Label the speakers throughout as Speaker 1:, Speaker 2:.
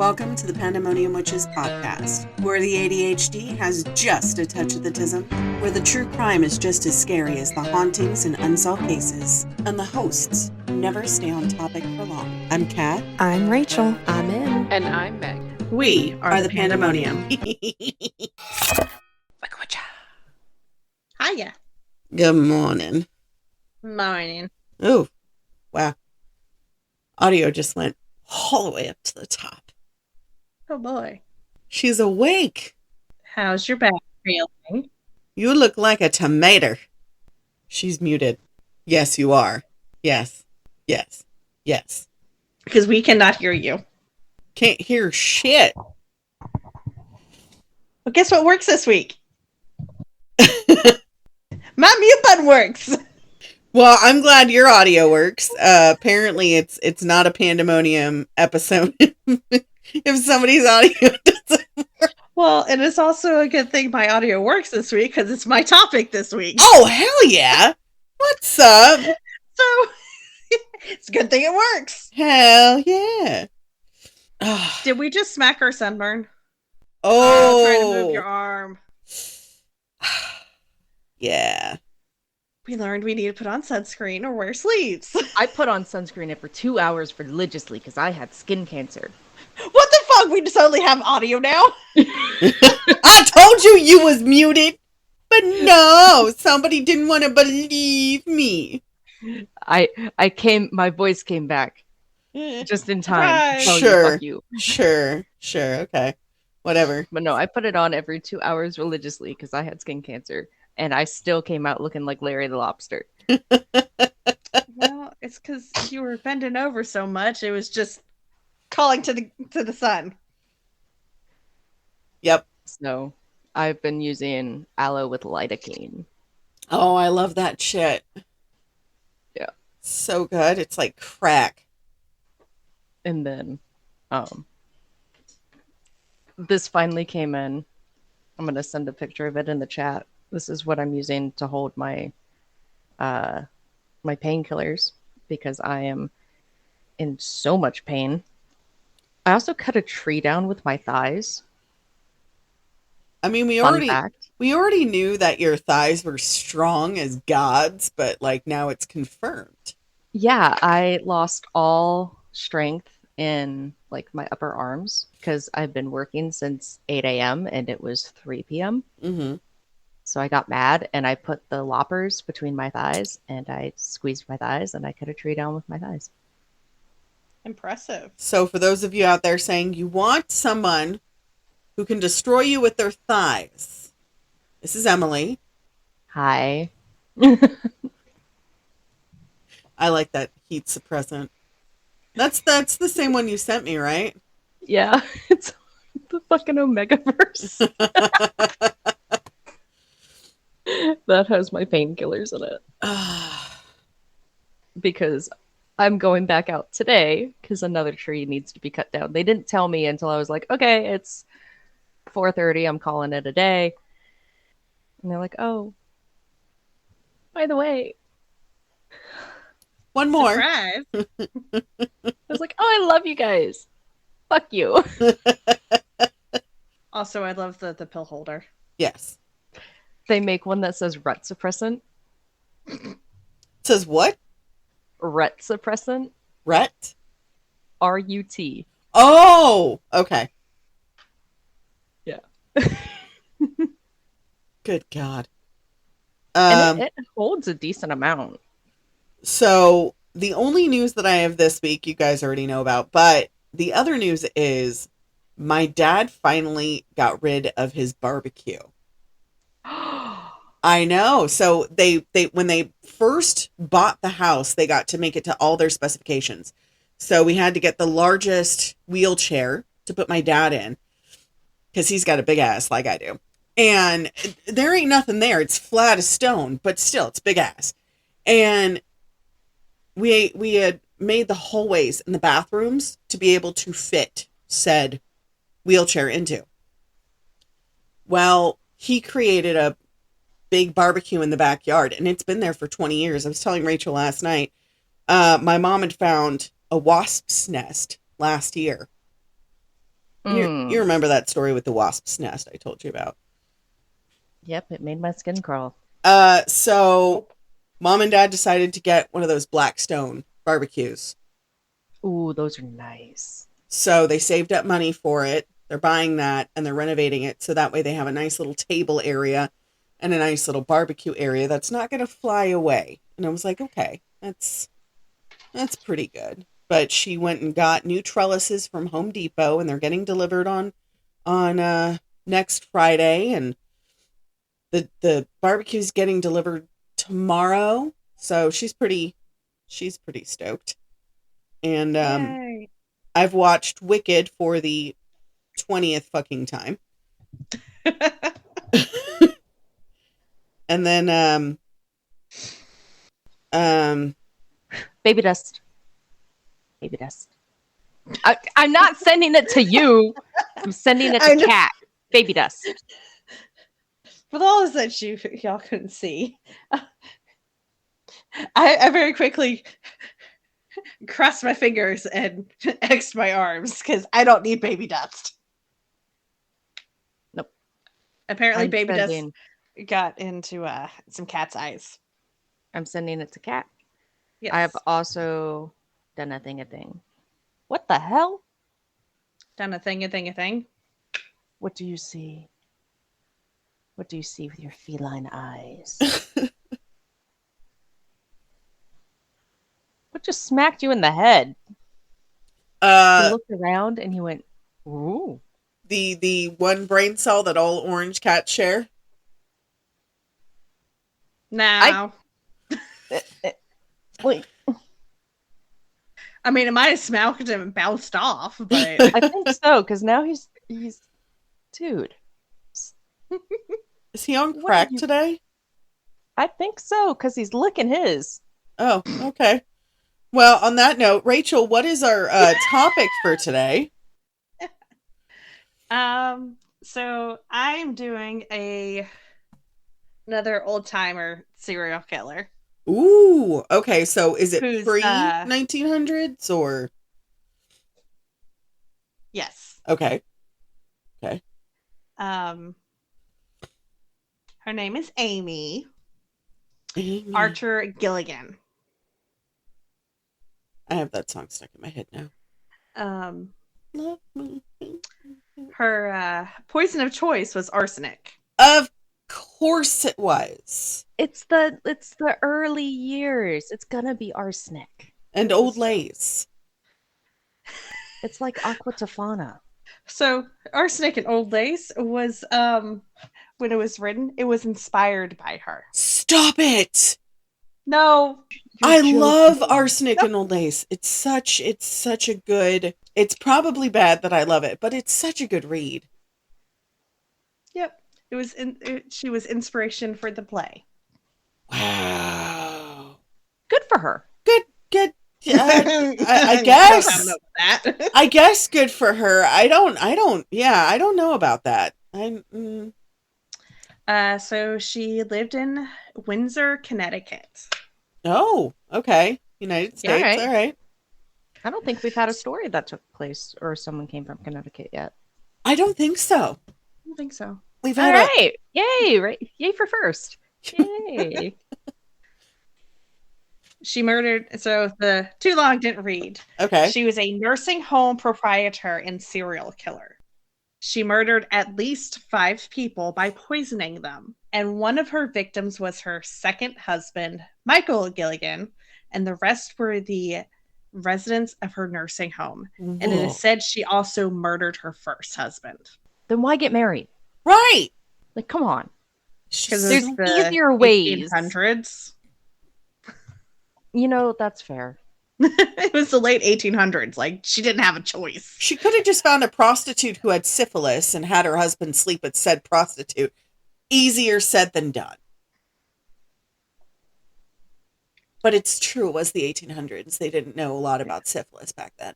Speaker 1: Welcome to the Pandemonium Witches podcast, where the ADHD has just a touch of the tism, where the true crime is just as scary as the hauntings and unsolved cases, and the hosts never stay on topic for long. I'm Kat.
Speaker 2: I'm Rachel.
Speaker 3: I'm In.
Speaker 4: And I'm Meg.
Speaker 1: We are the Pandemonium.
Speaker 3: Hiya.
Speaker 1: Good morning.
Speaker 3: Morning.
Speaker 1: Oh, wow. Audio just went all the way up to the top.
Speaker 3: Oh boy.
Speaker 1: She's awake.
Speaker 3: How's your back feeling?
Speaker 1: You look like a tomato. She's muted. Yes, you are. Yes. Yes. Yes.
Speaker 3: Because we cannot hear you.
Speaker 1: Can't hear shit.
Speaker 3: Well, guess what works this week? My mute button works.
Speaker 1: Well, I'm glad your audio works. Apparently, it's not a Pandemonium episode if somebody's audio doesn't work.
Speaker 3: Well, and it's also a good thing my audio works this week because it's my topic this week.
Speaker 1: Oh, hell yeah. What's up?
Speaker 3: So, it's a good thing it works.
Speaker 1: Hell yeah.
Speaker 3: Did we just smack our sunburn?
Speaker 1: Oh.
Speaker 3: Trying to move your arm.
Speaker 1: Yeah.
Speaker 3: We learned we need to put on sunscreen or wear sleeves.
Speaker 2: I put on sunscreen for 2 hours religiously because I had skin cancer.
Speaker 3: What the fuck? We just only have audio now?
Speaker 1: I told you was muted. But no, somebody didn't want to believe me.
Speaker 2: My voice came back just in time.
Speaker 3: Surprise.
Speaker 2: To tell
Speaker 1: Sure.
Speaker 2: you, fuck you.
Speaker 1: Sure, okay. Whatever.
Speaker 2: But no, I put it on every 2 hours religiously because I had skin cancer. And I still came out looking like Larry the Lobster.
Speaker 3: Well, it's because you were bending over so much. It was just calling to the sun.
Speaker 1: Yep.
Speaker 2: So I've been using aloe with lidocaine.
Speaker 1: Oh, I love that shit.
Speaker 2: Yeah.
Speaker 1: So good. It's like crack.
Speaker 2: And then this finally came in. I'm going to send a picture of it in the chat. This is what I'm using to hold my my painkillers because I am in so much pain. I also cut a tree down with my thighs.
Speaker 1: I mean, we
Speaker 2: Fun
Speaker 1: already
Speaker 2: fact.
Speaker 1: knew that your thighs were strong as gods, but like now it's confirmed.
Speaker 2: Yeah, I lost all strength in like my upper arms because I've been working since 8 a.m. and it was 3 p.m.
Speaker 1: Mm-hmm.
Speaker 2: So I got mad and I put the loppers between my thighs and I squeezed my thighs and I cut a tree down with my thighs.
Speaker 3: Impressive.
Speaker 1: So for those of you out there saying you want someone who can destroy you with their thighs, this is Emily.
Speaker 2: Hi.
Speaker 1: I like that heat suppressant. That's the same one you sent me, right?
Speaker 2: Yeah, it's the fucking Omegaverse. That has my painkillers in it. Because I'm going back out today because another tree needs to be cut down. They didn't tell me until I was like, okay, it's 4:30. I'm calling it a day. And they're like, oh, by the way,
Speaker 1: One more.
Speaker 3: Surprise.
Speaker 2: I was like, oh, I love you guys. Fuck you.
Speaker 3: Also, I love the pill holder.
Speaker 1: Yes.
Speaker 2: They make one that says rut suppressant.
Speaker 1: It says what?
Speaker 2: Rut suppressant.
Speaker 1: Rut?
Speaker 2: RUT.
Speaker 1: Oh, okay.
Speaker 2: Yeah.
Speaker 1: Good God.
Speaker 2: And it holds a decent amount.
Speaker 1: So the only news that I have this week, you guys already know about, but the other news is my dad finally got rid of his barbecue. I know. So they when they first bought the house, they got to make it to all their specifications. So we had to get the largest wheelchair to put my dad in because he's got a big ass like I do. And there ain't nothing there. It's flat as stone, but still it's big ass. And we had made the hallways in the bathrooms to be able to fit said wheelchair into. Well, he created a big barbecue in the backyard, and it's been there for 20 years. I was telling Rachel last night, my mom had found a wasp's nest last year And you remember that story with the wasp's nest I told you about.
Speaker 2: Yep, it made my skin crawl.
Speaker 1: So Mom and Dad decided to get one of those Blackstone barbecues.
Speaker 2: Ooh, those are nice.
Speaker 1: So they saved up money for it. They're buying that and they're renovating it. So that way they have a nice little table area and a nice little barbecue area that's not going to fly away. And I was like, okay, that's pretty good. But she went and got new trellises from Home Depot and they're getting delivered on next Friday. And the barbecue's getting delivered tomorrow. So she's pretty stoked. And
Speaker 3: Yay.
Speaker 1: I've watched Wicked for the 20th fucking time. And then
Speaker 2: Baby dust. Baby dust. I'm not sending it to you. I'm sending it to Kat. Baby dust.
Speaker 3: For those that y'all couldn't see, I very quickly crossed my fingers and X'd my arms because I don't need baby dust.
Speaker 2: Nope.
Speaker 3: Apparently, baby dust got into some cat's eyes.
Speaker 2: I'm sending it to Kat.
Speaker 3: Yes.
Speaker 2: I have also done a thing. What the hell?
Speaker 3: Done a thing.
Speaker 2: What do you see? What do you see with your feline eyes? What just smacked you in the head? He looked around and he went, ooh.
Speaker 1: The one brain cell that all orange cats share?
Speaker 3: No.
Speaker 2: Wait.
Speaker 3: I mean, it might have smacked him and bounced off, but
Speaker 2: I think so, because now he's dude.
Speaker 1: Is he on crack today?
Speaker 2: I think so, because he's licking his.
Speaker 1: Oh, okay. Well, on that note, Rachel, what is our topic for today?
Speaker 3: So I'm doing another old timer serial killer.
Speaker 1: Ooh, okay. So is it
Speaker 3: Who's,
Speaker 1: pre 1900s or?
Speaker 3: Yes.
Speaker 1: Okay.
Speaker 3: Her name is Amy. Archer-Gilligan.
Speaker 1: I have that song stuck in my head now. Love me.
Speaker 3: Her poison of choice was arsenic.
Speaker 1: Of course it was.
Speaker 2: It's the early years. It's gonna be arsenic.
Speaker 1: And old lace.
Speaker 2: It's like aqua tofana.
Speaker 3: So arsenic and old lace was when it was written, it was inspired by her.
Speaker 1: Stop it.
Speaker 3: No.
Speaker 1: I love arsenic and old lace. It's such a good, it's probably bad that I love it, but it's such a good read.
Speaker 3: Yep. She was inspiration for the play.
Speaker 1: Wow.
Speaker 2: Good for her.
Speaker 1: Good. I guess. I guess good for her. I don't know about that.
Speaker 3: So she lived in Windsor, Connecticut.
Speaker 1: Oh, okay. United States. All right.
Speaker 2: I don't think we've had a story that took place or someone came from Connecticut yet.
Speaker 1: I don't think so.
Speaker 3: I don't think so.
Speaker 1: We've had
Speaker 2: right. Yay, right. Yay for first. Yay.
Speaker 3: She murdered, so the too long didn't read.
Speaker 1: Okay.
Speaker 3: She was a nursing home proprietor and serial killer. She murdered at least 5 people by poisoning them. And one of her victims was her second husband, Michael Gilligan, and the rest were the residents of her nursing home.
Speaker 1: Whoa.
Speaker 3: And it is said she also murdered her first husband.
Speaker 2: Then why get married?
Speaker 1: Right.
Speaker 2: Like, come on.
Speaker 3: Because
Speaker 2: there's easier ways.
Speaker 3: 1800s.
Speaker 2: You know, that's fair.
Speaker 3: It was the late 1800s. Like, she didn't have a choice.
Speaker 1: She could have just found a prostitute who had syphilis and had her husband sleep with said prostitute. Easier said than done. But it's true, it was the 1800s. They didn't know a lot about syphilis back then.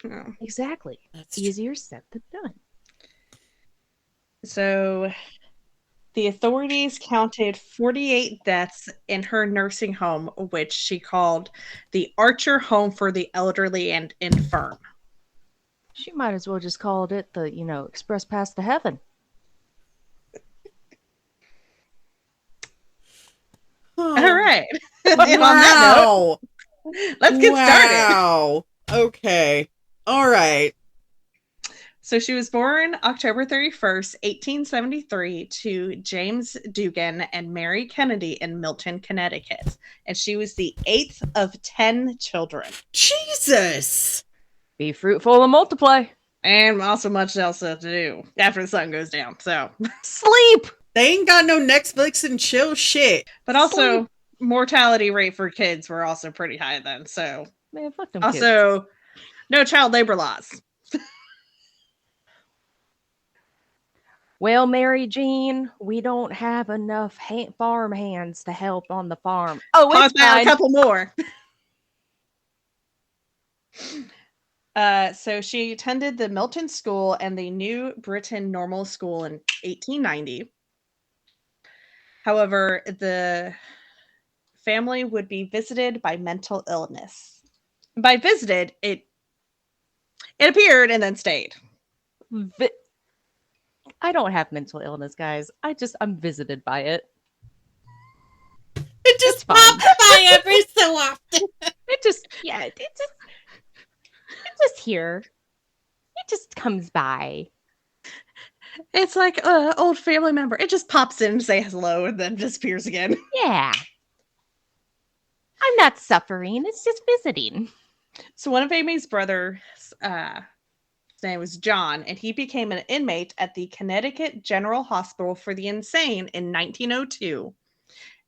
Speaker 3: Oh.
Speaker 2: Exactly.
Speaker 1: That's
Speaker 2: easier said than done.
Speaker 3: So the authorities counted 48 deaths in her nursing home, which she called the Archer Home for the Elderly and Infirm.
Speaker 2: She might as well just called it the, express pass to heaven.
Speaker 3: All right.
Speaker 1: Wow.
Speaker 3: And on that note, let's get started.
Speaker 1: Wow. Okay. All right.
Speaker 3: So she was born October 31st, 1873 to James Dugan and Mary Kennedy in Milton, Connecticut. And she was the 8th of 10 children.
Speaker 1: Jesus.
Speaker 2: Be fruitful and multiply.
Speaker 3: And also much else to do after the sun goes down. So
Speaker 2: Sleep.
Speaker 1: They ain't got no Netflix and chill shit.
Speaker 3: But also mortality rate for kids were also pretty high then. So
Speaker 2: Man, fuck them
Speaker 3: also kids. No child labor laws.
Speaker 2: Well, Mary Jean, we don't have enough farm hands to help on the farm. Oh, it's fine.
Speaker 3: A couple more. So she attended the Milton School and the New Britain Normal School in 1890. However, the family would be visited by mental illness. By visited, it appeared and then stayed.
Speaker 2: I don't have mental illness, guys. I'm visited by it.
Speaker 1: It just pops by every so often.
Speaker 2: It's just here. It just comes by.
Speaker 3: It's like an old family member. It just pops in and says hello and then disappears again.
Speaker 2: Yeah. I'm not suffering. It's just visiting.
Speaker 3: So one of Amy's brothers, his name was John, and he became an inmate at the Connecticut General Hospital for the Insane in 1902.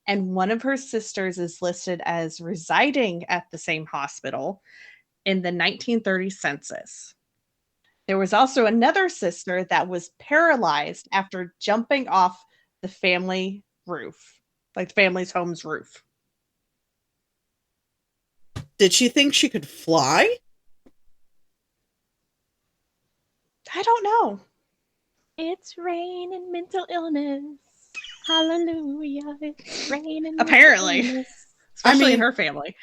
Speaker 3: And one of her sisters is listed as residing at the same hospital in the 1930 census. There was also another sister that was paralyzed after jumping off the family roof, like the family's home's roof.
Speaker 1: Did she think she could fly?
Speaker 3: I don't know.
Speaker 2: It's rain and mental illness. Hallelujah. It's rain and
Speaker 3: apparently
Speaker 2: mental illness.
Speaker 3: Especially in her family.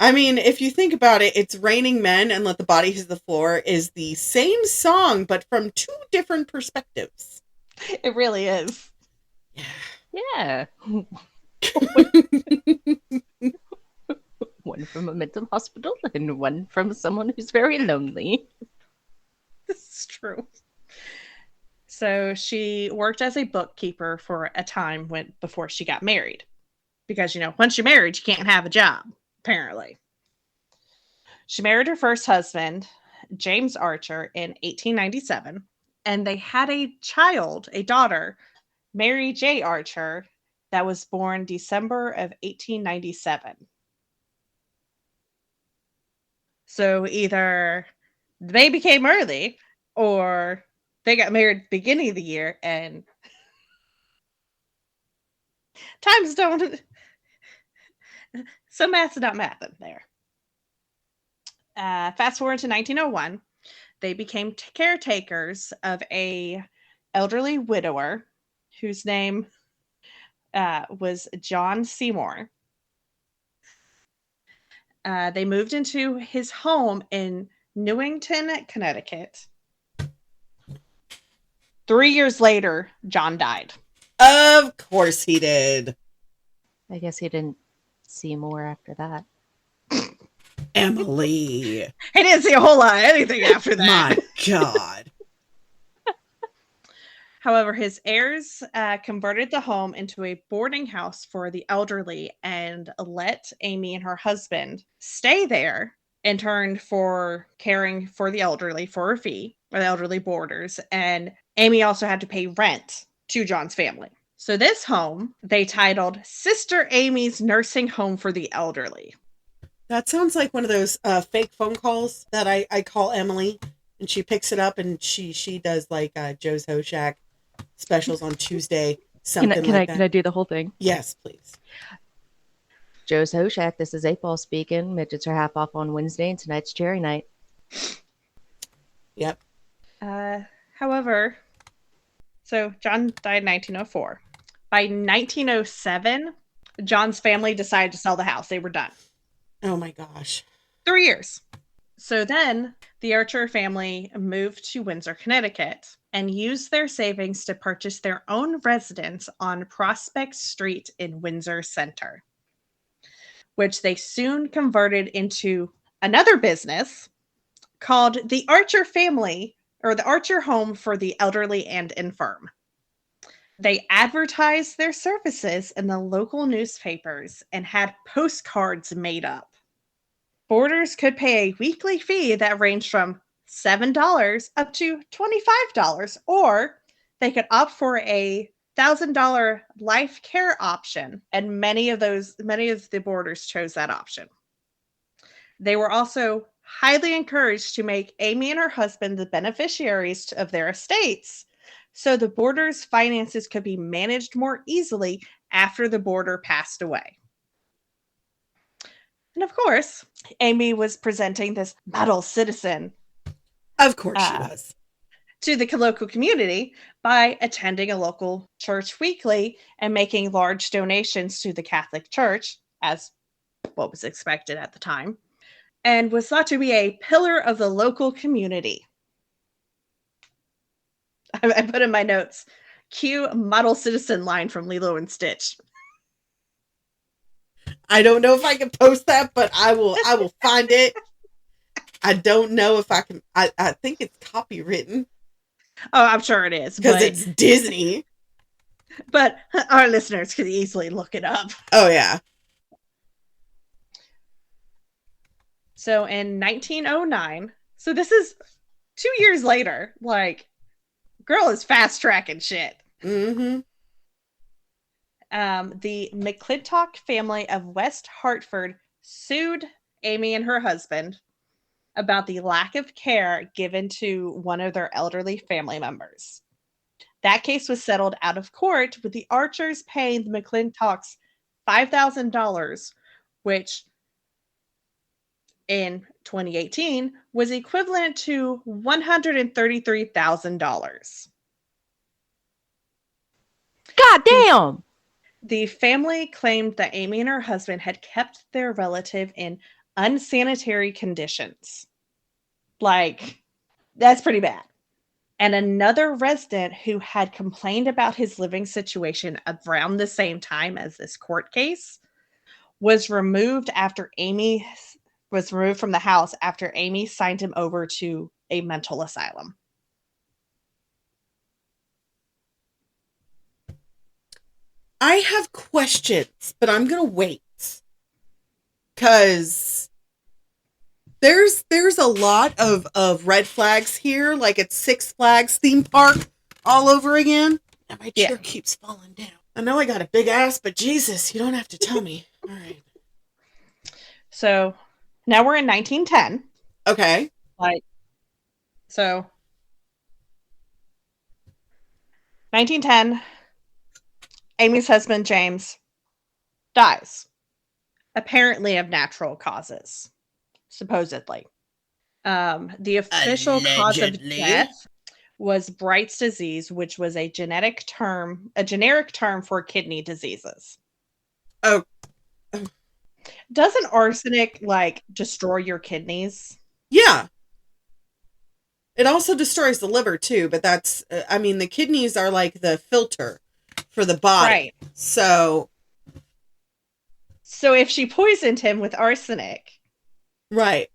Speaker 1: I mean, if you think about it, It's Raining Men and Let the Body Hit the Floor is the same song, but from two different perspectives.
Speaker 3: It really is.
Speaker 2: Yeah. One from a mental hospital and one from someone who's very lonely.
Speaker 3: This is true. So she worked as a bookkeeper for a time before she got married. Because, once you're married, you can't have a job, apparently. She married her first husband, James Archer, in 1897. And they had a child, a daughter, Mary J. Archer, that was born December of 1897. So either the baby came early or they got married at the beginning of the year and times don't. So math's not mathing there. Fast forward to 1901. They became caretakers of a elderly widower whose name was John Seymour. They moved into his home in Newington, Connecticut. 3 years later, John died.
Speaker 1: Of course he did.
Speaker 2: I guess he didn't see more after that.
Speaker 1: Emily.
Speaker 3: He didn't see a whole lot of anything after that.
Speaker 1: My God.
Speaker 3: However, his heirs converted the home into a boarding house for the elderly and let Amy and her husband stay there in turn for caring for the elderly for a fee, or the elderly boarders. And Amy also had to pay rent to John's family. So this home, they titled Sister Amy's Nursing Home for the Elderly.
Speaker 1: That sounds like one of those fake phone calls that I call Emily, and she picks it up and she does like Joe's Ho-Shack specials on Tuesday. Something like that.
Speaker 2: Can I do the whole thing?
Speaker 1: Yes, please.
Speaker 2: Joe's Ho-Shack, this is April speaking. Midgets are half off on Wednesday, and tonight's cherry night.
Speaker 1: Yep.
Speaker 3: However, so John died in 1904. By 1907, John's family decided to sell the house. They were done.
Speaker 1: Oh my gosh.
Speaker 3: 3 years. So then The Archer family moved to Windsor, Connecticut, and used their savings to purchase their own residence on Prospect Street in Windsor Center, which they soon converted into another business called the Archer Family, or the Archer Home for the Elderly and Infirm. They advertised their services in the local newspapers and had postcards made up. Boarders could pay a weekly fee that ranged from $7 up to $25, or they could opt for a $1,000 life care option, and many of the boarders chose that option. They were also highly encouraged to make Amy and her husband the beneficiaries of their estates, so the boarders' finances could be managed more easily after the boarder passed away. And of course, Amy was presenting this model citizen.
Speaker 1: Of course she was.
Speaker 3: To the local community by attending a local church weekly and making large donations to the Catholic Church, as what was expected at the time, and was thought to be a pillar of the local community. I put in my notes, cue model citizen line from Lilo and Stitch.
Speaker 1: I don't know if I can post that, but I will find it. I don't know if I can. I think it's copywritten.
Speaker 3: Oh, I'm sure it is.
Speaker 1: Because it's Disney.
Speaker 3: But our listeners could easily look it up.
Speaker 1: Oh, yeah.
Speaker 3: So in 1909, so this is 2 years later, like, girl is fast tracking shit.
Speaker 1: Mm-hmm.
Speaker 3: The McClintock family of West Hartford sued Amy and her husband about the lack of care given to one of their elderly family members. That case was settled out of court, with the Archers paying the McClintocks $5,000, which in 2018 was equivalent to $133,000.
Speaker 2: God damn!
Speaker 3: The family claimed that Amy and her husband had kept their relative in unsanitary conditions. Like, that's pretty bad. And another resident who had complained about his living situation around the same time as this court case was removed from the house after Amy signed him over to a mental asylum.
Speaker 1: I have questions, but I'm going to wait. Because there's a lot of red flags here, like it's Six Flags theme park all over again. And my chair keeps falling down. I know I got a big ass, but Jesus, you don't have to tell me. All right.
Speaker 3: So now we're in 1910.
Speaker 1: Okay.
Speaker 3: So 1910, Amy's husband, James, dies. Apparently of natural causes, supposedly. The official cause of death was Bright's disease, which was a generic term for kidney diseases.
Speaker 1: Oh.
Speaker 3: Doesn't arsenic, destroy your kidneys?
Speaker 1: Yeah. It also destroys the liver, too, but that's, the kidneys are like the filter for the body.
Speaker 3: Right.
Speaker 1: So
Speaker 3: if she poisoned him with arsenic,
Speaker 1: right,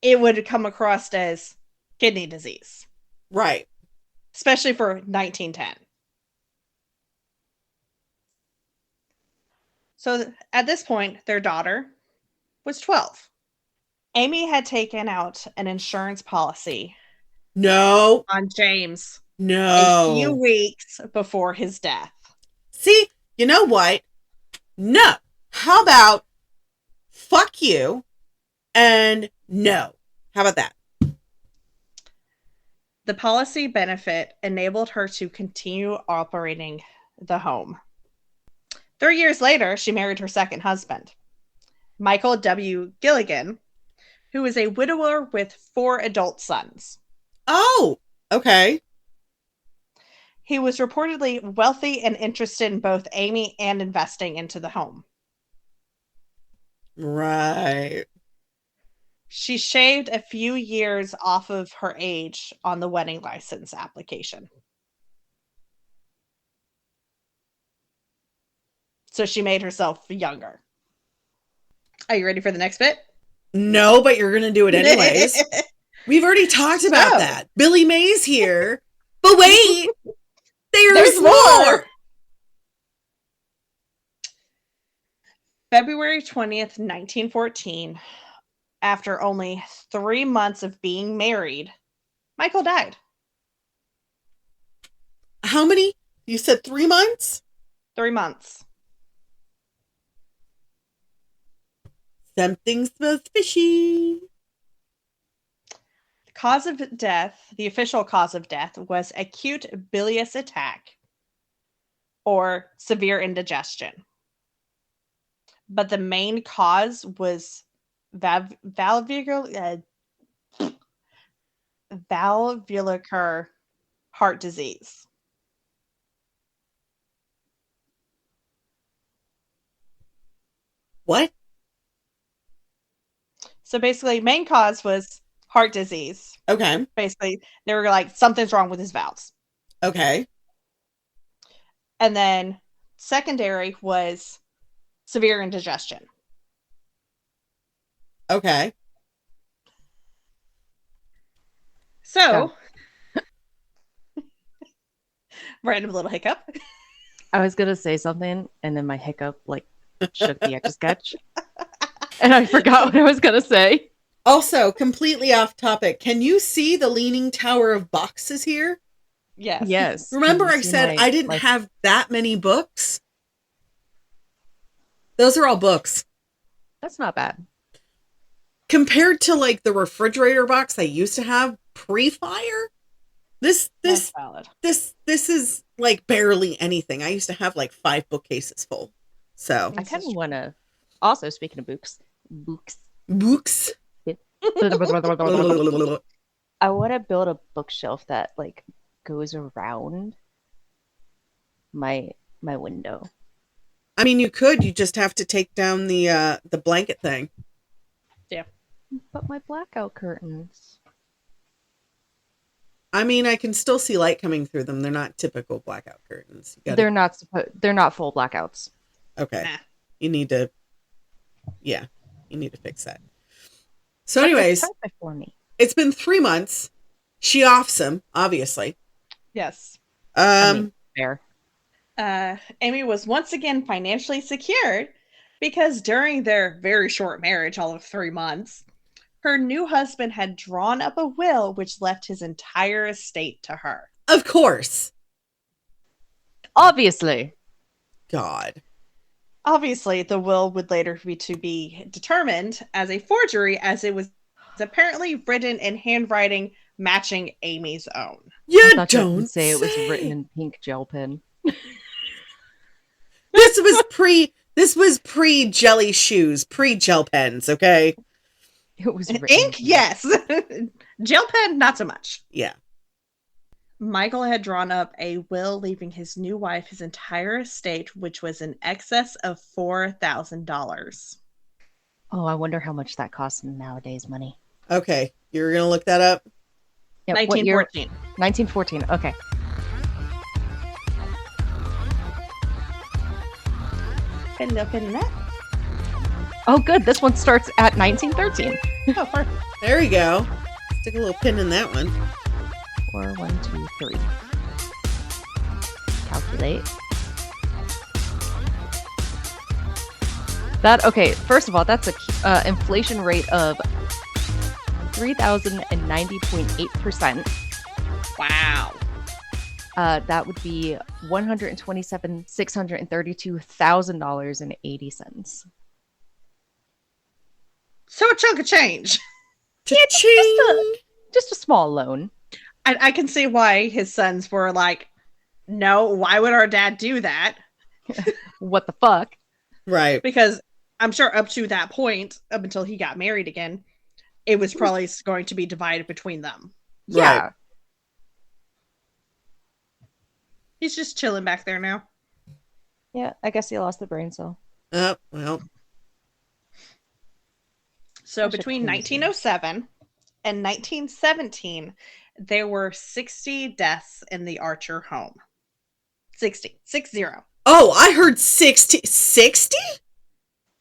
Speaker 3: it would come across as kidney disease.
Speaker 1: Right.
Speaker 3: Especially for 1910. So at this point, their daughter was 12. Amy had taken out an insurance policy.
Speaker 1: No.
Speaker 3: On James.
Speaker 1: No.
Speaker 3: A few weeks before his death.
Speaker 1: See, you know what? No. How about fuck you and no? How about that?
Speaker 3: The policy benefit enabled her to continue operating the home. 3 years later, she married her second husband, Michael W. Gilligan, who was a widower with 4 adult sons.
Speaker 1: Oh, okay.
Speaker 3: He was reportedly wealthy and interested in both Amy and investing into the home.
Speaker 1: Right.
Speaker 3: She shaved a few years off of her age on the wedding license application. So she made herself younger. Are you ready for the next bit?
Speaker 1: No, but you're going to do it anyways. We've already talked about that. Billy Mays here. But wait, there's more.
Speaker 3: February 20th, 1914, after only 3 months of being married, Michael died.
Speaker 1: How many? You said 3 months?
Speaker 3: 3 months.
Speaker 1: Something smells fishy.
Speaker 3: The official cause of death was acute bilious attack or severe indigestion. But the main cause was valvular heart disease.
Speaker 1: What?
Speaker 3: So basically, main cause was heart disease.
Speaker 1: Okay.
Speaker 3: Basically, they were like, something's wrong with his valves.
Speaker 1: Okay.
Speaker 3: And then secondary was severe indigestion.
Speaker 1: Okay.
Speaker 3: So, random little hiccup.
Speaker 2: I was gonna say something, and then my hiccup like shook the Etch-a-Sketch, and I forgot what I was gonna say.
Speaker 1: Also, completely off topic. Can you see the leaning tower of boxes here?
Speaker 3: Yes.
Speaker 2: Yes.
Speaker 1: Remember I said I didn't have that many books? Those are all books.
Speaker 2: That's not bad.
Speaker 1: Compared to like the refrigerator box I used to have pre-fire, this is like barely anything. I used to have like 5 bookcases full. So
Speaker 2: I kind of want to. Also, speaking of books. I want to build a bookshelf that like goes around my window.
Speaker 1: I mean, you could. You just have to take down the blanket thing.
Speaker 3: Yeah.
Speaker 2: But my blackout curtains.
Speaker 1: I mean, I can still see light coming through them. They're not typical blackout curtains.
Speaker 2: They're not full blackouts.
Speaker 1: Okay.
Speaker 3: Nah.
Speaker 1: You need to fix that. So anyways,
Speaker 2: for me.
Speaker 1: It's been 3 months. She offs him, obviously.
Speaker 3: Yes.
Speaker 2: Fair.
Speaker 3: Amy was once again financially secured because during their very short marriage, all of 3 months, her new husband had drawn up a will which left his entire estate to her.
Speaker 1: Of course.
Speaker 2: Obviously.
Speaker 1: God.
Speaker 3: Obviously, the will would later be determined as a forgery, as it was apparently written in handwriting matching Amy's own.
Speaker 1: You don't
Speaker 2: say it was written in pink gel pen.
Speaker 1: This was pre jelly shoes, pre gel pens, okay?
Speaker 2: It was written
Speaker 3: ink, yes. Gel pen, not so much.
Speaker 1: Yeah.
Speaker 3: Michael had drawn up a will leaving his new wife his entire estate, which was in excess of $4,000.
Speaker 2: Oh, I wonder how much that costs in nowadays money.
Speaker 1: Okay, you're gonna look that up?
Speaker 2: Yeah,
Speaker 3: 1914.
Speaker 2: 1914, okay.
Speaker 3: Open that.
Speaker 2: Oh, good. This one starts at 1913.
Speaker 3: Oh, perfect.
Speaker 1: There you go. Stick a little pin in that one.
Speaker 2: 4, 1, 2, 3. Calculate. Okay, first of all, that's a inflation rate of 3,090.8%.
Speaker 3: Wow.
Speaker 2: That would be $127,632,000.80.
Speaker 3: So a chunk of change.
Speaker 2: Just a small loan.
Speaker 3: I can see why his sons were like, no, why would our dad do that?
Speaker 2: What the fuck?
Speaker 1: Right.
Speaker 3: Because I'm sure up to that point, up until he got married again, it was probably going to be divided between them.
Speaker 2: Yeah.
Speaker 1: Right.
Speaker 3: He's just chilling back there now.
Speaker 2: Yeah, I guess he lost the brain cell.
Speaker 1: Well.
Speaker 3: So
Speaker 2: I should
Speaker 3: between
Speaker 2: pin this in.
Speaker 3: 1907 and 1917, there were 60 deaths in the Archer home. 60. 60.
Speaker 1: Oh, I heard 60. 60?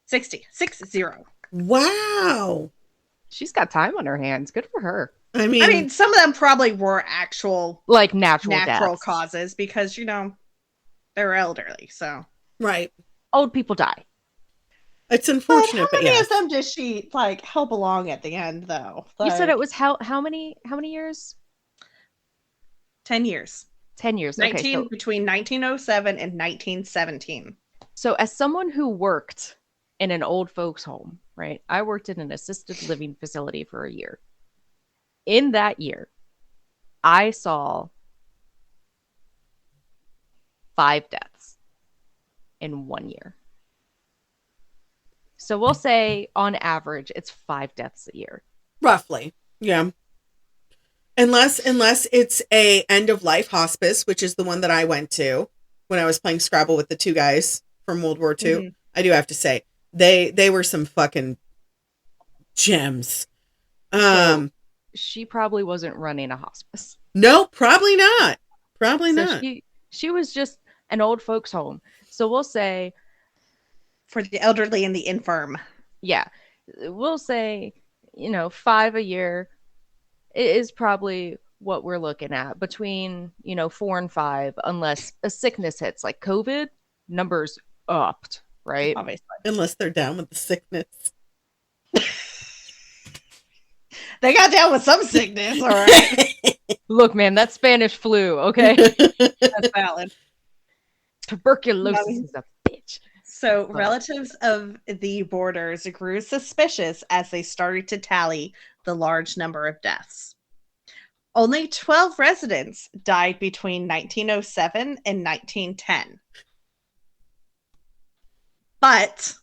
Speaker 3: 60. 60.
Speaker 1: Wow.
Speaker 2: She's got time on her hands. Good for her.
Speaker 1: I
Speaker 3: I
Speaker 1: mean,
Speaker 3: mean, some of them probably were actual
Speaker 2: Like natural deaths.
Speaker 3: causes because, they're elderly. So,
Speaker 1: right.
Speaker 2: Old people die.
Speaker 1: It's
Speaker 3: but how
Speaker 1: unfortunate, but
Speaker 3: many
Speaker 1: yes.
Speaker 3: of them did she help along at the end though?
Speaker 2: You said it was how many years?
Speaker 3: 10 years.
Speaker 2: 10 years. Okay,
Speaker 3: Between 1907 and 1917.
Speaker 2: so as someone who worked in an old folks home, right? I worked in an assisted living facility for a year. In that year, I saw 5 deaths in 1 year. So we'll say on average it's 5 deaths a year.
Speaker 1: Roughly. Yeah. Unless it's a end of life hospice, which is the one that I went to when I was playing Scrabble with the 2 guys from World War II. Mm-hmm. I do have to say they were some fucking gems.
Speaker 2: So she probably wasn't running a hospice.
Speaker 1: No, probably not. Probably not.
Speaker 2: She was just an old folks home. So we'll say
Speaker 3: for the elderly and the infirm.
Speaker 2: Yeah. We'll say, 5 a year is probably what we're looking at between, 4 and 5, unless a sickness hits like COVID, numbers upped, right?
Speaker 3: Obviously.
Speaker 1: Unless they're down with the sickness.
Speaker 3: They got down with some sickness, all right.
Speaker 2: Look, man, that's Spanish flu, okay?
Speaker 3: That's valid.
Speaker 2: Tuberculosis is a bitch.
Speaker 3: So relatives of the boarders grew suspicious as they started to tally the large number of deaths. Only 12 residents died between 1907 and 1910. But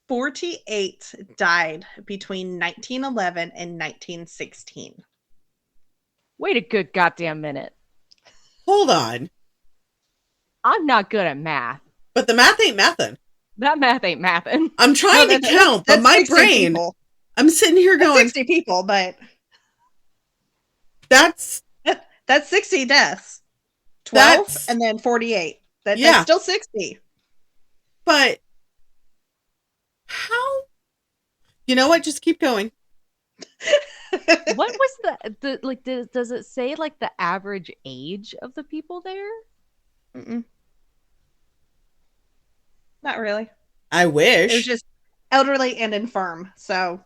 Speaker 3: 48 died between 1911 and 1916.
Speaker 2: Wait a good goddamn minute.
Speaker 1: Hold on.
Speaker 2: I'm not good at math.
Speaker 1: But the math ain't mathin'.
Speaker 2: That math ain't mathin'.
Speaker 1: I'm trying to count, but my brain, people. I'm sitting here going...
Speaker 3: That's 60 people, but...
Speaker 1: That's
Speaker 3: 60 deaths. 12 and then 48. That's still 60.
Speaker 1: But how? You know what? Just keep going.
Speaker 2: What was the like? Does it say like the average age of the people there?
Speaker 3: Mm-mm. Not really.
Speaker 1: I wish.
Speaker 3: It was just elderly and infirm. So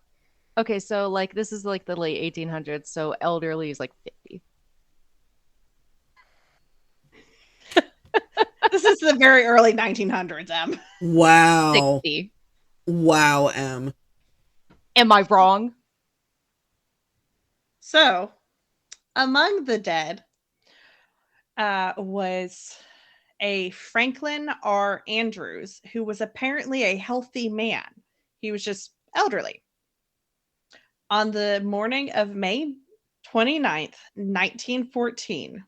Speaker 2: okay, so like this is like the late 1800s. So elderly is like 50.
Speaker 3: This is the very early 1900s, Em.
Speaker 1: Wow.
Speaker 2: 60.
Speaker 1: Wow, Em.
Speaker 2: Am I wrong?
Speaker 3: So, among the dead was a Franklin R. Andrews, who was apparently a healthy man. He was just elderly. On the morning of May 29th, 1914,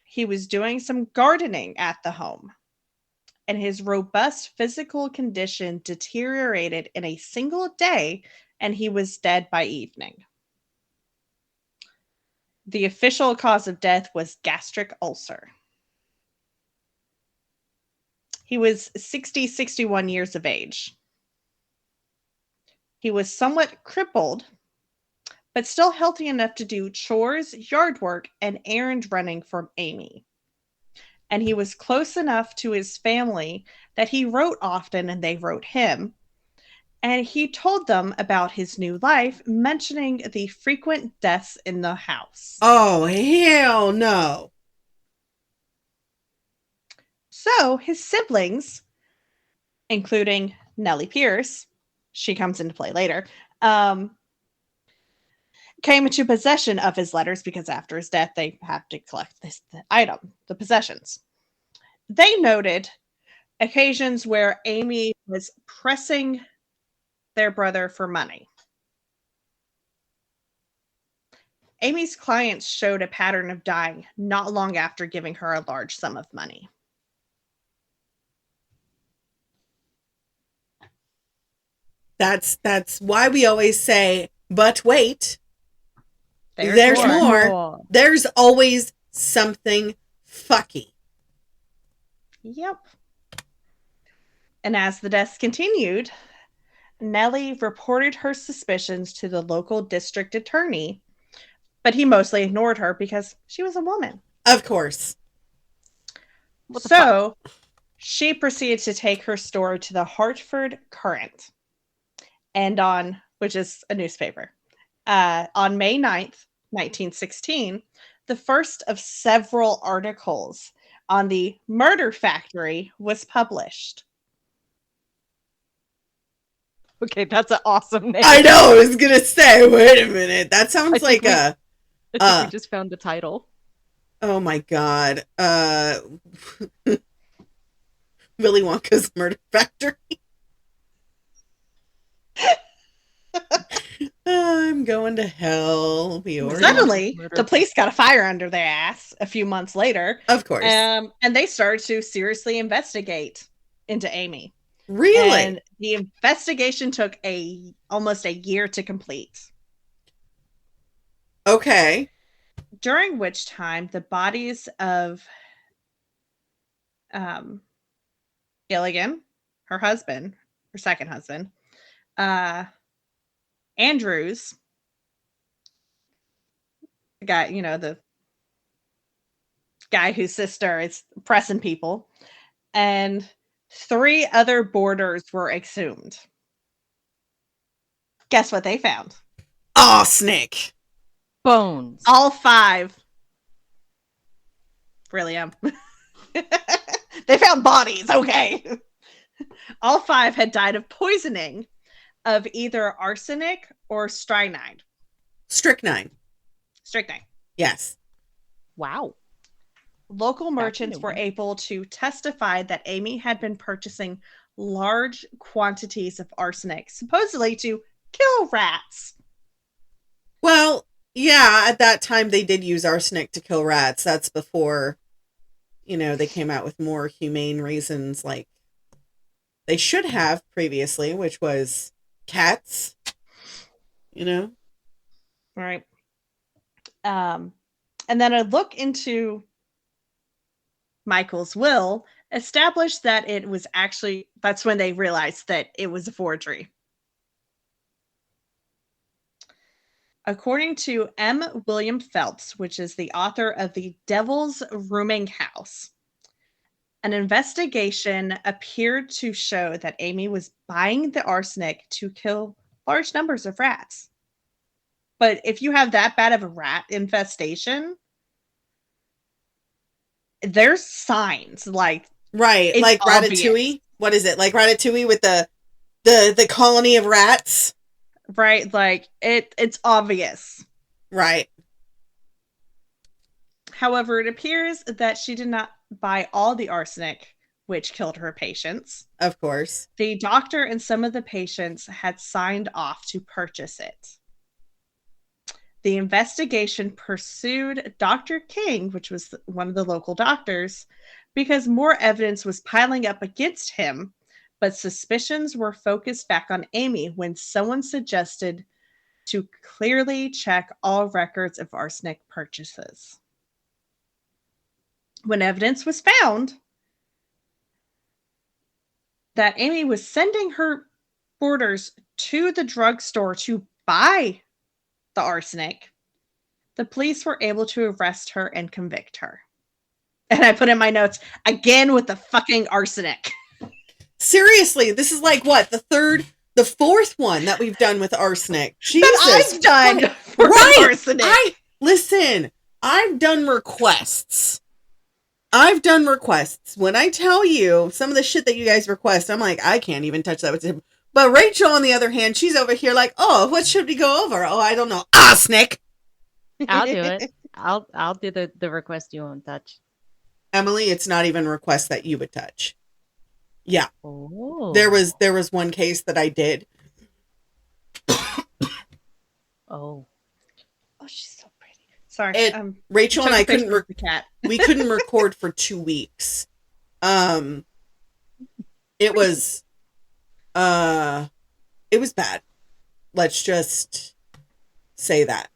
Speaker 3: he was doing some gardening at the home, and his robust physical condition deteriorated in a single day, and he was dead by evening. The official cause of death was gastric ulcer. He was 61 years of age. He was somewhat crippled, but still healthy enough to do chores, yard work, and errand running for Amy. And he was close enough to his family that he wrote often and they wrote him. And he told them about his new life, mentioning the frequent deaths in the house.
Speaker 1: Oh, hell no.
Speaker 3: So his siblings, including Nellie Pierce, she comes into play later, came into possession of his letters because after his death, they have to collect the item, the possessions. They noted occasions where Amy was pressing their brother for money. Amy's clients showed a pattern of dying not long after giving her a large sum of money.
Speaker 1: That's why we always say, but wait, there's
Speaker 2: There's
Speaker 1: more.
Speaker 2: more.
Speaker 1: There's always something fucky.
Speaker 3: Yep. And as the deaths continued, Nellie reported her suspicions to the local district attorney, but he mostly ignored her because she was a woman.
Speaker 1: Of course.
Speaker 3: So she proceeded to take her story to the Hartford Courant, and which is a newspaper. On May 9th, 1916, the first of several articles on the murder factory was published.
Speaker 2: Okay, that's an awesome name.
Speaker 1: I know. I was gonna say, wait a minute. That sounds like
Speaker 2: I think we just found the title.
Speaker 1: Oh my god. Willy Wonka's Murder Factory. I'm going to hell.
Speaker 3: Suddenly, the police got a fire under their ass a few months later.
Speaker 1: Of course.
Speaker 3: And they started to seriously investigate into Amy.
Speaker 1: Really?
Speaker 3: And the investigation took almost a year to complete.
Speaker 1: Okay.
Speaker 3: During which time the bodies of Gilligan, her husband, her second husband, Andrews, the guy whose sister is pressing people, and 3 other boarders were exhumed. Guess what they found?
Speaker 1: Arsenic.
Speaker 2: Bones.
Speaker 3: All 5. Really am. They found bodies, okay. All 5 had died of poisoning of either arsenic or strychnine.
Speaker 1: Strychnine.
Speaker 3: Yes.
Speaker 2: Wow.
Speaker 3: Local merchants were able to testify that Amy had been purchasing large quantities of arsenic, supposedly to kill rats.
Speaker 1: Well, yeah, at that time they did use arsenic to kill rats. That's before, they came out with more humane reasons like they should have previously, which was cats,
Speaker 3: Right. And then a look into Michael's will established that it was actually, that's when they realized that it was a forgery. According to M. William Phelps, which is the author of The Devil's Rooming House, an investigation appeared to show that Amy was buying the arsenic to kill large numbers of rats. But if you have that bad of a rat infestation, there's signs like
Speaker 1: right, like obvious. Ratatouille. What is it? Like Ratatouille with the colony of rats?
Speaker 3: Right, like it's obvious.
Speaker 1: Right.
Speaker 3: However, it appears that she did not buy all the arsenic, which killed her patients.
Speaker 1: Of course.
Speaker 3: The doctor and some of the patients had signed off to purchase it. The investigation pursued Dr. King, which was one of the local doctors, because more evidence was piling up against him, but suspicions were focused back on Amy when someone suggested to clearly check all records of arsenic purchases. When evidence was found that Amy was sending her boarders to the drugstore to buy the arsenic, the police were able to arrest her and convict her. And I put in my notes, again with the fucking arsenic.
Speaker 1: Seriously, this is like what, the fourth one that we've done with arsenic. Jesus.
Speaker 3: That I've done for arsenic.
Speaker 1: Listen, I've done requests. When I tell you some of the shit that you guys request, I'm like, I can't even touch that with him. But Rachel, on the other hand, she's over here like, oh, what should we go over? Oh, I don't know. Arsenic.
Speaker 2: I'll do it. I'll do the request you won't touch.
Speaker 1: Emily, it's not even a request that you would touch. Yeah.
Speaker 2: Oh.
Speaker 1: There was one case that I did.
Speaker 2: Oh.
Speaker 3: Oh, she's so pretty. Sorry.
Speaker 1: Rachel and I couldn't
Speaker 3: the cat.
Speaker 1: we couldn't record for 2 weeks. It It was bad. Let's just say that.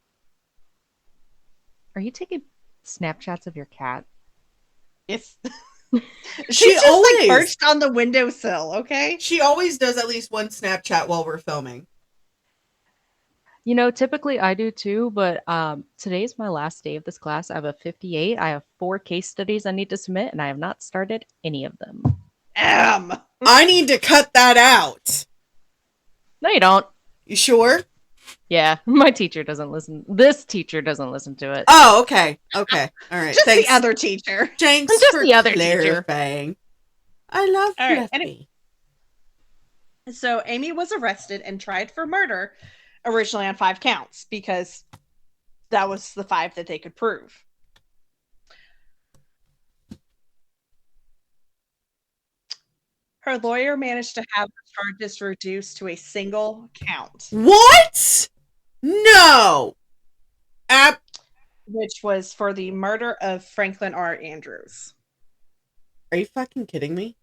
Speaker 2: Are you taking Snapchats of your cat?
Speaker 3: It's
Speaker 1: She
Speaker 3: she's just
Speaker 1: always-
Speaker 3: like perched on the windowsill, okay?
Speaker 1: She always does at least one Snapchat while we're filming.
Speaker 2: You know, typically I do too, but today's my last day of this class. I have a 58. I have 4 case studies I need to submit, and I have not started any of them.
Speaker 1: I need to cut that out.
Speaker 2: No, you don't.
Speaker 1: You sure?
Speaker 2: Yeah, my teacher doesn't listen. This teacher doesn't listen to it.
Speaker 1: Oh, okay. Okay. All right.
Speaker 3: Just
Speaker 1: Thanks.
Speaker 3: the other teacher.
Speaker 1: Thanks
Speaker 2: Just
Speaker 1: for
Speaker 2: the other teacher.
Speaker 1: clarifying. I love
Speaker 3: All right,
Speaker 1: Fluffy.
Speaker 3: So Amy was arrested and tried for murder, originally on 5 counts, because that was the 5 that they could prove. Her lawyer managed to have the charges reduced to a single count,
Speaker 1: What? No.
Speaker 3: which was for the murder of Franklin R. Andrews.
Speaker 1: Are you fucking kidding me?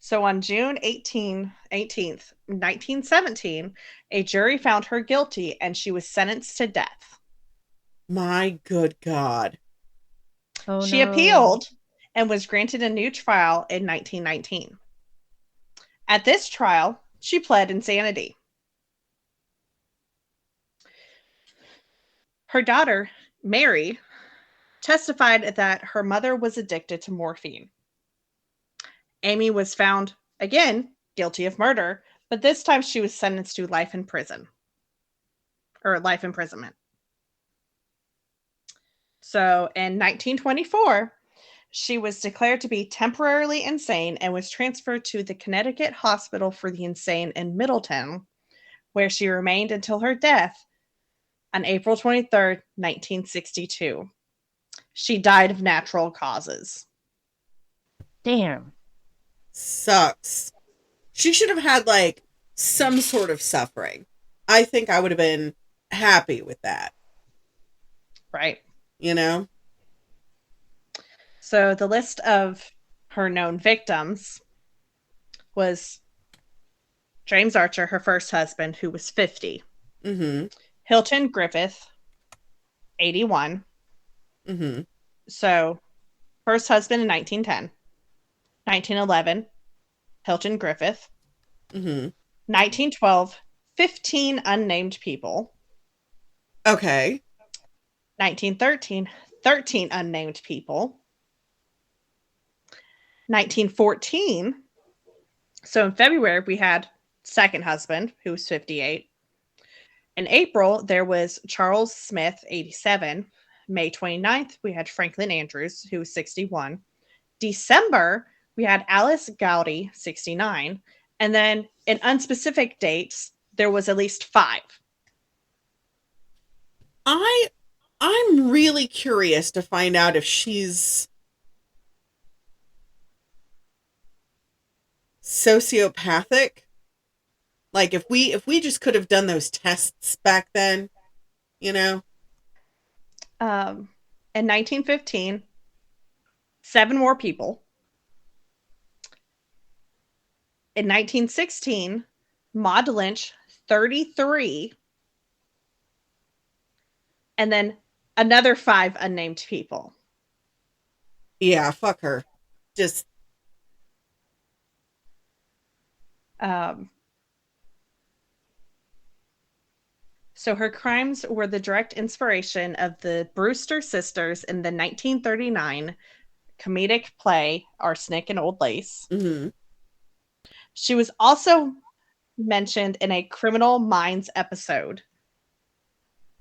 Speaker 3: So on June 18th, 1917, a jury found her guilty and she was sentenced to death.
Speaker 1: My good God.
Speaker 2: Oh,
Speaker 3: She
Speaker 2: no.
Speaker 3: appealed and was granted a new trial in 1919. At this trial, she pled insanity. Her daughter, Mary, testified that her mother was addicted to morphine. Amy was found, again, guilty of murder, but this time she was sentenced to life in prison. Or life imprisonment. So in 1924, she was declared to be temporarily insane and was transferred to the Connecticut Hospital for the Insane in Middletown, where she remained until her death on April 23rd, 1962. She died of natural causes.
Speaker 2: Damn.
Speaker 1: Sucks. She should have had like some sort of suffering. I think I would have been happy with that.
Speaker 3: Right.
Speaker 1: You know?
Speaker 3: So the list of her known victims was James Archer, her first husband, who was 50.
Speaker 1: Mm-hmm.
Speaker 3: Hilton Griffith, 81.
Speaker 1: Mm-hmm.
Speaker 3: So first husband in 1910. 1911, Hilton Griffith.
Speaker 1: Mm-hmm.
Speaker 3: 1912, 15 unnamed people.
Speaker 1: Okay.
Speaker 3: 1913, 13 unnamed people. 1914, so in February we had second husband, who was 58. In April, there was Charles Smith, 87. May 29th, we had Franklin Andrews, who was 61. December, we had Alice Gowdy, 69. And then in unspecific dates, there was at least 5.
Speaker 1: I'm really curious to find out if she's sociopathic. Like if we just could have done those tests back then, you know?
Speaker 3: In 1915, 7 more people. In 1916, Maud Lynch, 33. And then another 5 unnamed people.
Speaker 1: Yeah, fuck her. Just
Speaker 3: So her crimes were the direct inspiration of the Brewster sisters in the 1939 comedic play Arsenic and Old Lace.
Speaker 1: mm-hmm.
Speaker 3: She was also mentioned in a Criminal Minds episode,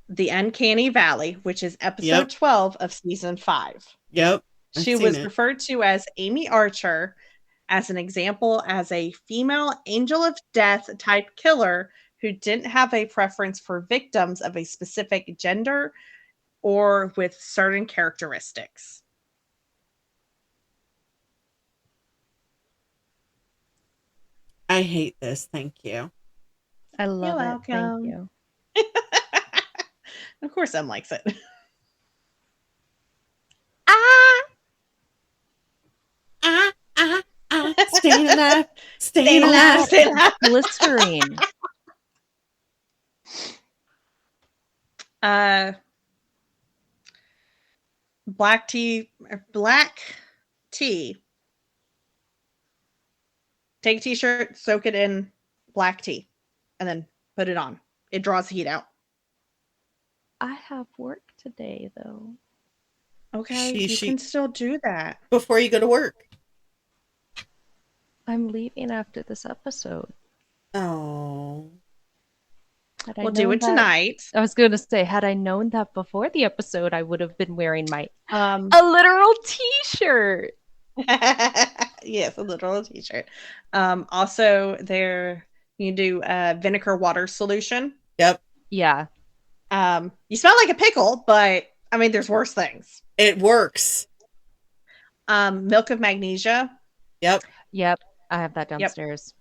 Speaker 3: The Uncanny Valley, which is episode 12 of season 5.
Speaker 1: Yep.
Speaker 3: She was referred to as Amy Archer as an example as a female angel of death type killer who didn't have a preference for victims of a specific gender or with certain characteristics.
Speaker 1: I hate this. Thank you.
Speaker 2: I love
Speaker 3: You're
Speaker 2: it. Thank
Speaker 3: welcome.
Speaker 2: you.
Speaker 3: Of course, Em likes it.
Speaker 1: Staying alive. Staying
Speaker 3: Stay alive,
Speaker 1: alive.
Speaker 3: stay alive.
Speaker 2: Listerine.
Speaker 3: Black tea. Take a t-shirt, soak it in black tea, and then put it on. It draws the heat out.
Speaker 2: I have work today, though.
Speaker 3: Okay, you can still do that.
Speaker 1: Before you go to work.
Speaker 2: I'm leaving after this episode.
Speaker 1: Oh.
Speaker 3: We'll do it tonight.
Speaker 2: I was going to say, had I known that before the episode, I would have been wearing my
Speaker 3: a
Speaker 2: literal t-shirt.
Speaker 3: Yes, a literal t-shirt. Also, you do vinegar water solution.
Speaker 1: Yep.
Speaker 2: Yeah.
Speaker 3: You smell like a pickle, but I mean, there's worse things.
Speaker 1: It works.
Speaker 3: Milk of magnesia.
Speaker 1: Yep.
Speaker 2: Yep. I have that downstairs.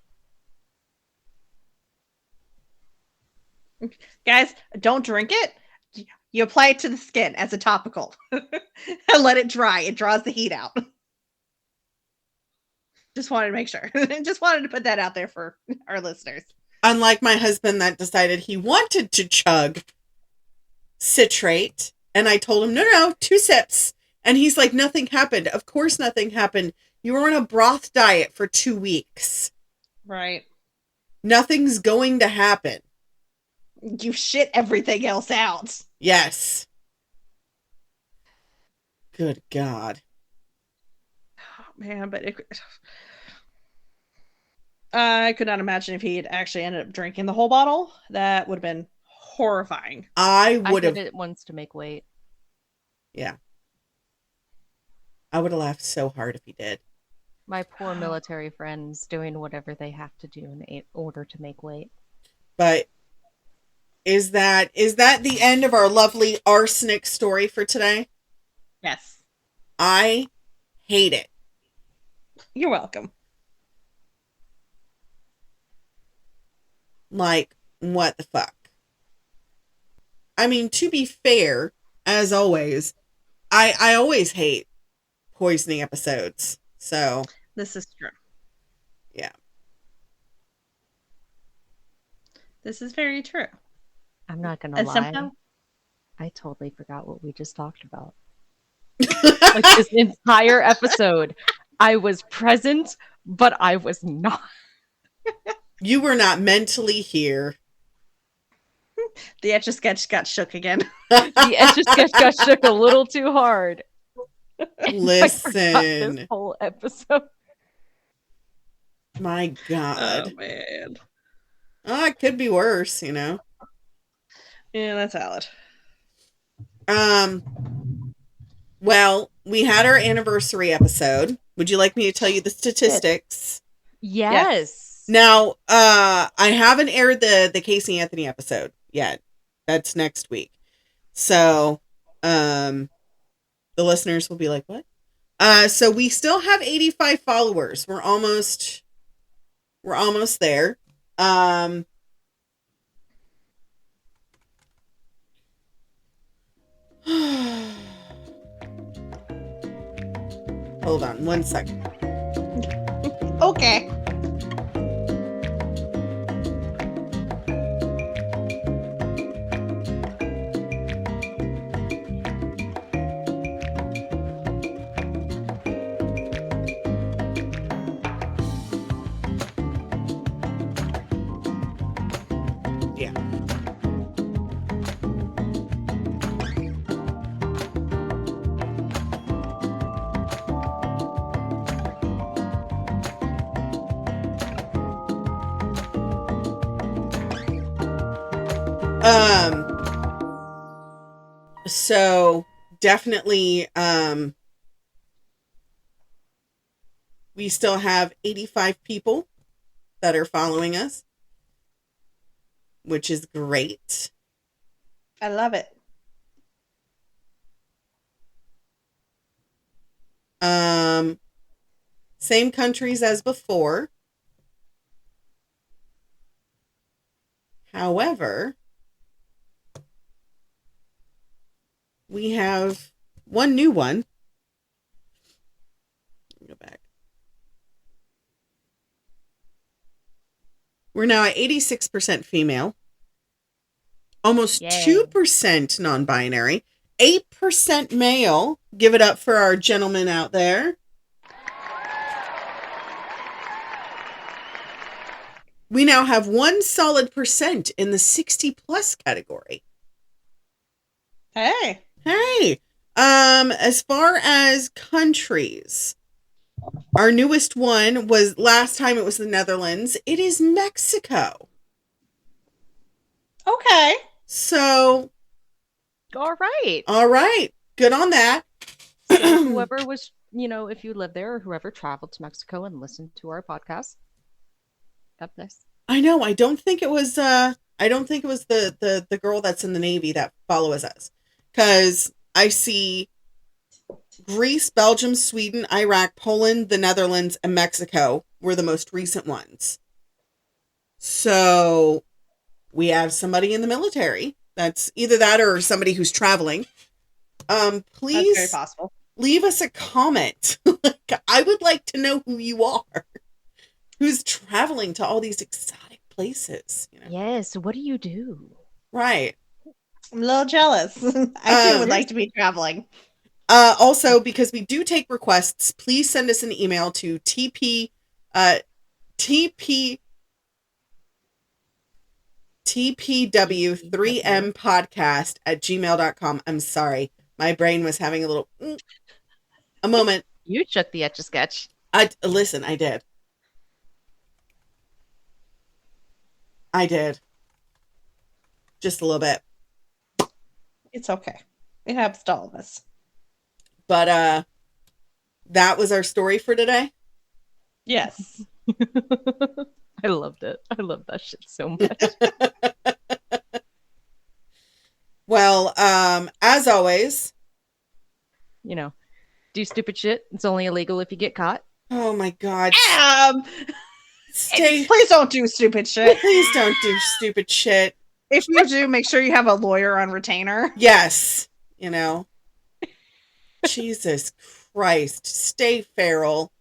Speaker 3: Yep. Guys, don't drink it. You apply it to the skin as a topical and let it dry. It draws the heat out. Just wanted to make sure. Just wanted to put that out there for our listeners.
Speaker 1: Unlike my husband that decided he wanted to chug citrate, and I told him, no, 2 sips. And he's like, nothing happened. Of course nothing happened. You were on a broth diet for 2 weeks.
Speaker 3: Right.
Speaker 1: Nothing's going to happen.
Speaker 3: You shit everything else out.
Speaker 1: Yes. Good God.
Speaker 3: Oh, man, but I could not imagine if he had actually ended up drinking the whole bottle. That would have been horrifying.
Speaker 1: I
Speaker 2: did it once to make weight.
Speaker 1: Yeah. I would have laughed so hard if he did.
Speaker 2: My poor military friends doing whatever they have to do in order to make weight.
Speaker 1: But is that the end of our lovely arsenic story for today?
Speaker 3: Yes.
Speaker 1: I hate it.
Speaker 3: You're welcome.
Speaker 1: Like, what the fuck? I mean, to be fair, as always, I always hate poisoning episodes. So
Speaker 3: this is true.
Speaker 1: Yeah.
Speaker 3: This is very true.
Speaker 2: I'm not gonna lie. Somehow, I totally forgot what we just talked about. Like this entire episode, I was present, but I was not.
Speaker 1: You were not mentally here.
Speaker 3: The Etch-a-Sketch got shook again.
Speaker 2: The Etch-a-Sketch got shook a little too hard.
Speaker 1: Listen.
Speaker 2: This whole episode.
Speaker 1: My God.
Speaker 3: Oh, man.
Speaker 1: Oh, it could be worse, you know?
Speaker 3: Yeah, that's valid.
Speaker 1: Well, we had our anniversary episode. Would you like me to tell you the statistics?
Speaker 2: Yes.
Speaker 1: Now, I haven't aired the Casey Anthony episode yet. That's next week. So, the listeners will be like, what? So we still have 85 followers. We're almost there. Hold on 1 second.
Speaker 3: Okay.
Speaker 1: Yeah. So definitely, we still have 85 people that are following us, which is great.
Speaker 3: I love it.
Speaker 1: Same countries as before. However, we have one new one. Go back. We're now at 86% female. Almost
Speaker 2: Yay.
Speaker 1: 2% non-binary. 8% male. Give it up for our gentlemen out there. We now have 1 solid percent in the 60+ category.
Speaker 3: Hey.
Speaker 1: Hey. As far as countries, our newest one was, last time it was the Netherlands. It is Mexico.
Speaker 3: Okay.
Speaker 1: So,
Speaker 2: All right.
Speaker 1: all right. Good on that.
Speaker 2: So whoever was, if you live there or whoever traveled to Mexico and listened to our podcast, God bless.
Speaker 1: I know. I don't think it was the girl that's in the Navy that follows us. Because I see Greece, Belgium, Sweden, Iraq, Poland, the Netherlands, and Mexico were the most recent ones. So we have somebody in the military. That's either that or somebody who's traveling.
Speaker 3: That's
Speaker 1: Please
Speaker 3: very possible.
Speaker 1: leave us a comment. I would like to know who you are. Who's traveling to all these exotic places.
Speaker 2: Yes, what do you do?
Speaker 1: Right.
Speaker 3: I'm a little jealous. I too would like to be traveling.
Speaker 1: Also, because we do take requests, please send us an email to tpw3mpodcast@gmail.com. I'm sorry. My brain was having a little a moment.
Speaker 2: You shook the Etch-a-Sketch.
Speaker 1: Listen, I did. Just a little bit.
Speaker 3: It's okay. It happens to all of us.
Speaker 1: But that was our story for today.
Speaker 3: Yes.
Speaker 2: I loved it. I love that shit so much.
Speaker 1: Well, as always,
Speaker 2: do stupid shit. It's only illegal if you get caught.
Speaker 1: oh my God.
Speaker 3: Please don't do stupid shit.
Speaker 1: Please don't do stupid shit.
Speaker 3: If you do, make sure you have a lawyer on retainer.
Speaker 1: Yes. Jesus Christ. Stay feral.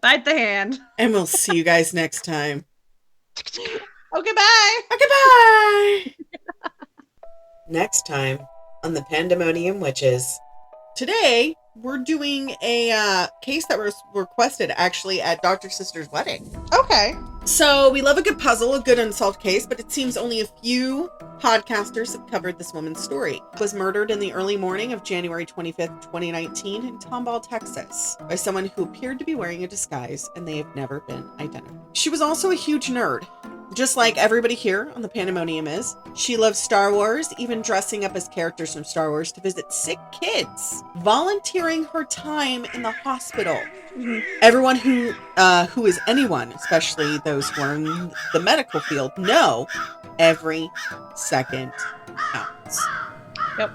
Speaker 3: Bite the hand.
Speaker 1: And we'll see you guys next time.
Speaker 3: Okay, bye.
Speaker 1: Okay, bye. Next time on the Pandemonium Witches. Today, we're doing a case that was requested actually at Dr. Sister's wedding.
Speaker 3: Okay.
Speaker 1: So we love a good puzzle, a good unsolved case, but it seems only a few podcasters have covered this woman's story. Was murdered in the early morning of January 25th, 2019 in Tomball, Texas, by someone who appeared to be wearing a disguise, and they have never been identified. She was also a huge nerd. Just like everybody here on the Pandemonium is. She loves Star Wars, even dressing up as characters from Star Wars to visit sick kids, volunteering her time in the hospital. Mm-hmm. Everyone who is anyone, especially those who are in the medical field, know every second counts.
Speaker 3: Yep.